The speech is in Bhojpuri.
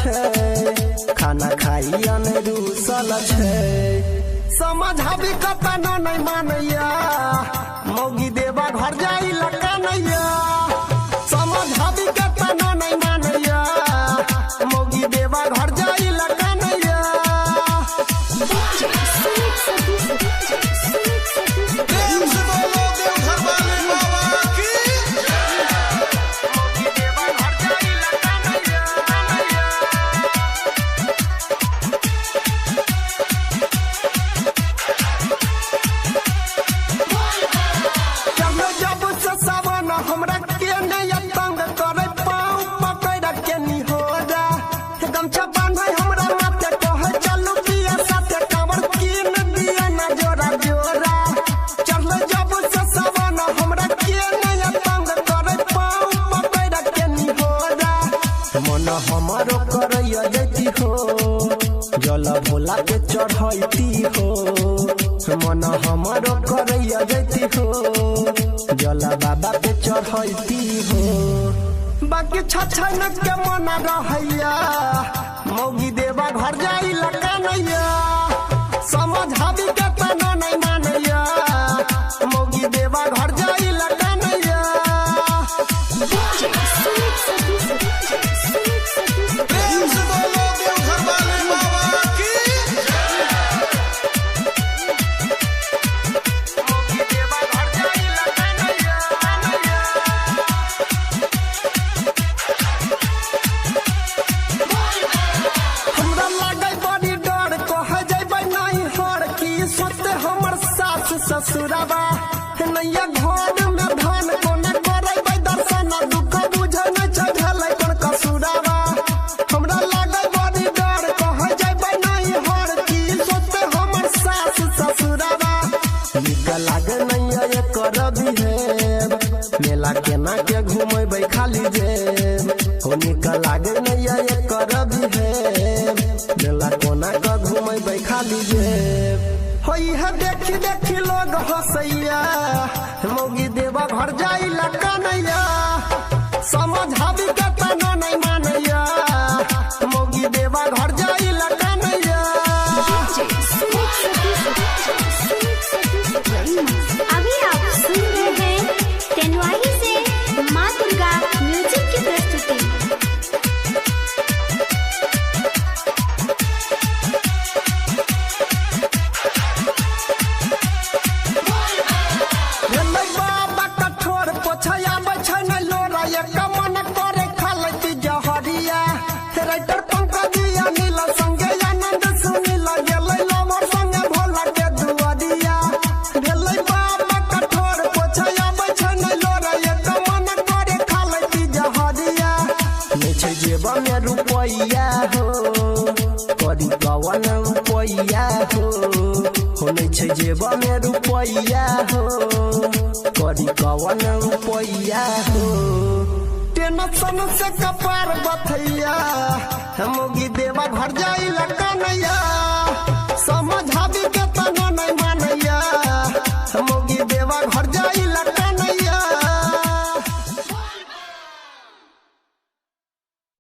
छे खाना खाइयन रूसल छे समझाबी कतनो नहीं मानैया मौगी देवा घर जाई लकानैया समझाबी कतनो नहीं मानैया मौगी देवा घर जाई लकानैया हमरा के नहीं तंग करे पाँव पकड़ के निहोरा गमछा बांधे हमरा माथे कहे चलू पिया साथे कांवर कीन दिया ना जोरा जोरा चल जब से सावन हमरा के नहीं तंग करे पाँव पकड़ के निहोरा मन हमारो करैया जैती हो जल भोला के चढ़ैती हो मन हमारो करैया जैती हो जला बाबा पे चढ़ती हो बाकी छछन के मन रहैया मौगी देवा घर जाई लकानैया समझाबी के तना नहीं मानैया मौगी देवा घर जाई लकानैया ससुराबा नैया घर में धान कोना करैबै दर्शन दुख बुझे न चढ़लै कोन कसुराबा हमरा लागै बड़ी डर कह जइबै नहीं हर की सोते हमर सास ससुराबा निक लागे नैया एकर बिहेव मेला केना के घुमैबै खाली जेब हो निक लागे नैया एकर बिहेव मेला कोना के घुमैबै खाली जेब होई है देखी देखी लोग हंसैया मौगी देवा घर जाई लकानैया समझाबी के तना नहीं मानैया मौगी देवा घर जाई लकानैया अभी आप सुन रहे हैं तेनवाही से माँ दुर्गा म्यूजिक की प्रस्तुति जेबा में रुपैया हो करी कवन रुपैया हो नहीं छै जेबा में रुपैया हो करी कवन रुपैया हो टेंशन से कपार बथैया मौगी